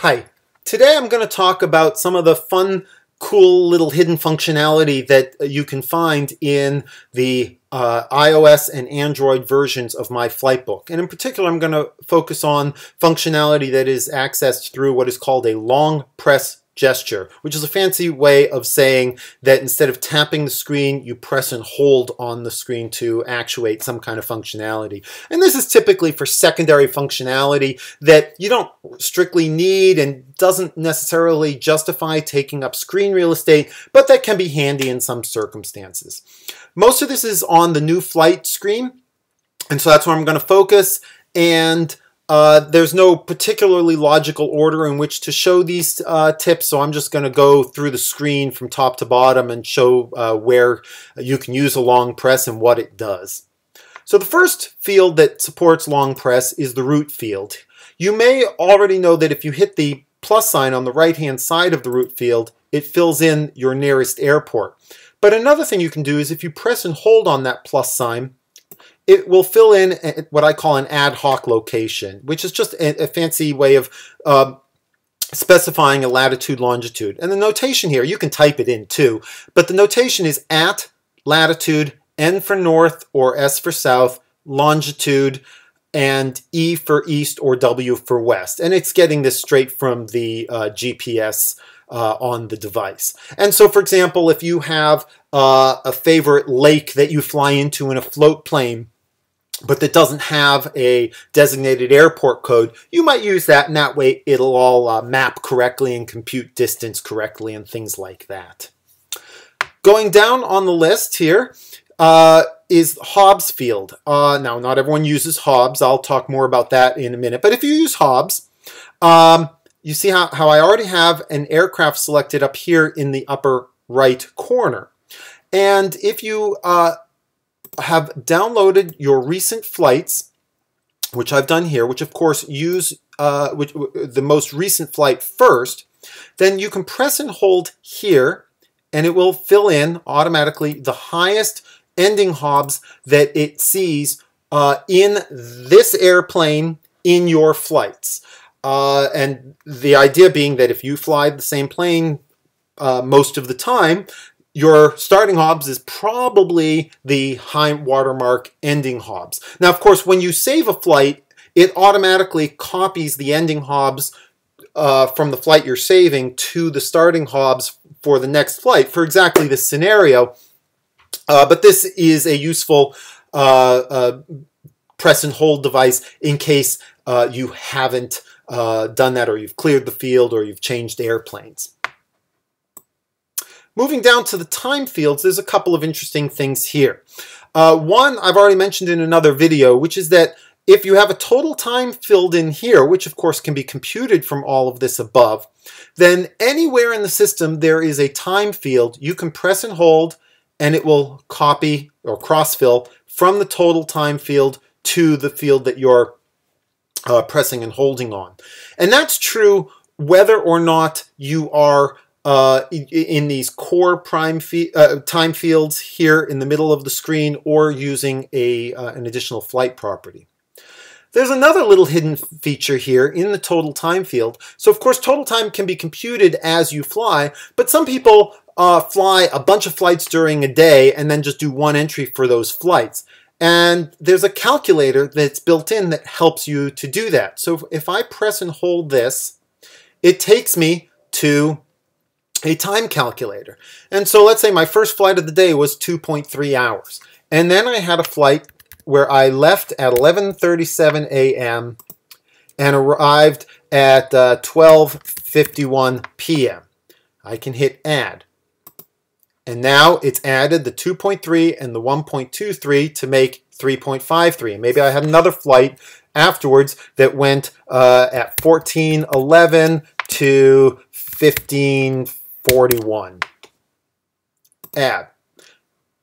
Hi, today I'm going to talk about some of the fun, cool little hidden functionality that you can find in the iOS and Android versions of MyFlightbook. And in particular, I'm going to focus on functionality that is accessed through what is called a long press gesture, which is a fancy way of saying that instead of tapping the screen, you press and hold on the screen to actuate some kind of functionality. And this is typically for secondary functionality that you don't strictly need and doesn't necessarily justify taking up screen real estate, but that can be handy in some circumstances. Most of this is on the new flight screen, and so that's where I'm going to focus. And there's no particularly logical order in which to show these tips, so I'm just going to go through the screen from top to bottom and show where you can use a long press and what it does. So the first field that supports long press is the route field. You may already know that if you hit the plus sign on the right-hand side of the route field, it fills in your nearest airport. But another thing you can do is if you press and hold on that plus sign, it will fill in what I call an ad hoc location, which is just a fancy way of specifying a latitude, longitude. And the notation here, you can type it in too, but the notation is at latitude, N for north or S for south, longitude, and E for east or W for west. And it's getting this straight from the GPS on the device. And so, for example, if you have a favorite lake that you fly into in a float plane, but that doesn't have a designated airport code, you might use that, and that way it'll all map correctly and compute distance correctly and things like that. Going down on the list here is Hobbs field. Now, not everyone uses Hobbs. I'll talk more about that in a minute. But if you use Hobbs, you see how I already have an aircraft selected up here in the upper right corner. And if you have downloaded your recent flights, which I've done here, which of course use the most recent flight first, then you can press and hold here and it will fill in automatically the highest ending Hobbs that it sees in this airplane in your flights. And the idea being that if you fly the same plane most of the time, your starting Hobbs is probably the high watermark ending Hobbs. Now, of course, when you save a flight, it automatically copies the ending Hobbs from the flight you're saving to the starting Hobbs for the next flight for exactly this scenario. But this is a useful press and hold device in case you haven't done that, or you've cleared the field, or you've changed airplanes. Moving down to the time fields, there's a couple of interesting things here. One I've already mentioned in another video, which is that if you have a total time filled in here, which of course can be computed from all of this above, then anywhere in the system there is a time field, you can press and hold and it will copy or cross-fill from the total time field to the field that you're pressing and holding on. And that's true whether or not you are in these core time fields here in the middle of the screen or using an additional flight property. There's another little hidden feature here in the total time field. So of course total time can be computed as you fly, but some people fly a bunch of flights during a day and then just do one entry for those flights. And there's a calculator that's built in that helps you to do that. So if I press and hold this, it takes me to a time calculator. And so let's say my first flight of the day was 2.3 hours. And then I had a flight where I left at 11:37 a.m. and arrived at 12:51 p.m. I can hit add. And now it's added the 2.3 and the 1.23 to make 3.53. Maybe I had another flight afterwards that went at 14:11 to 15:41. Add.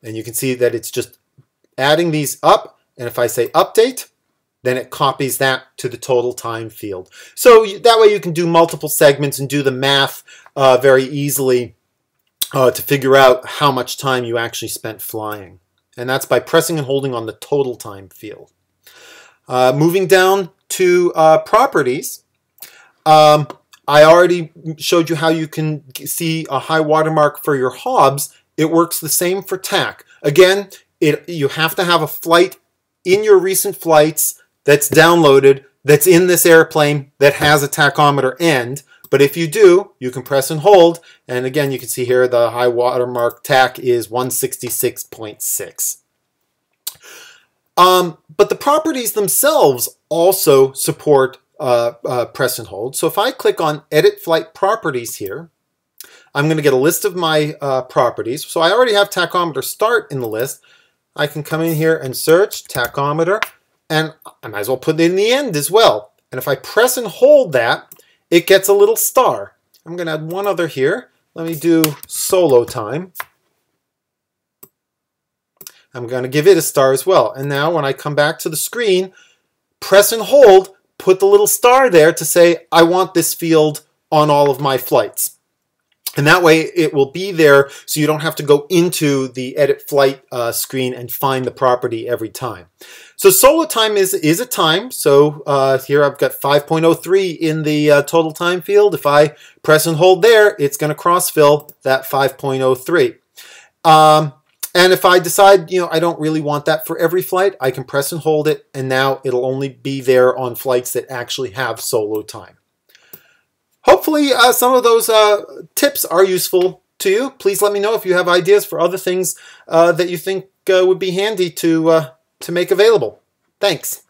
And you can see that it's just adding these up. And if I say update, then it copies that to the total time field. So that way you can do multiple segments and do the math very easily to figure out how much time you actually spent flying. And that's by pressing and holding on the total time field. Moving down to properties, I already showed you how you can see a high watermark for your hobs. It works the same for TAC. Again, you have to have a flight in your recent flights that's downloaded, that's in this airplane, that has a tachometer end. But if you do, you can press and hold. And again, you can see here the high watermark TAC is 166.6. But the properties themselves also support press and hold. So if I click on Edit Flight Properties here, I'm going to get a list of my properties. So I already have tachometer start in the list. I can come in here and search tachometer, and I might as well put it in the end as well. And if I press and hold that, it gets a little star. I'm going to add one other here. Let me do solo time. I'm going to give it a star as well. And now when I come back to the screen, press and hold, put the little star there to say, I want this field on all of my flights. And that way it will be there so you don't have to go into the edit flight screen and find the property every time. So solo time is a time. So here I've got 5.03 in the total time field. If I press and hold there, it's going to cross fill that 5.03. And if I decide, I don't really want that for every flight, I can press and hold it, and now it'll only be there on flights that actually have solo time. Hopefully some of those tips are useful to you. Please let me know if you have ideas for other things that you think would be handy to make available. Thanks.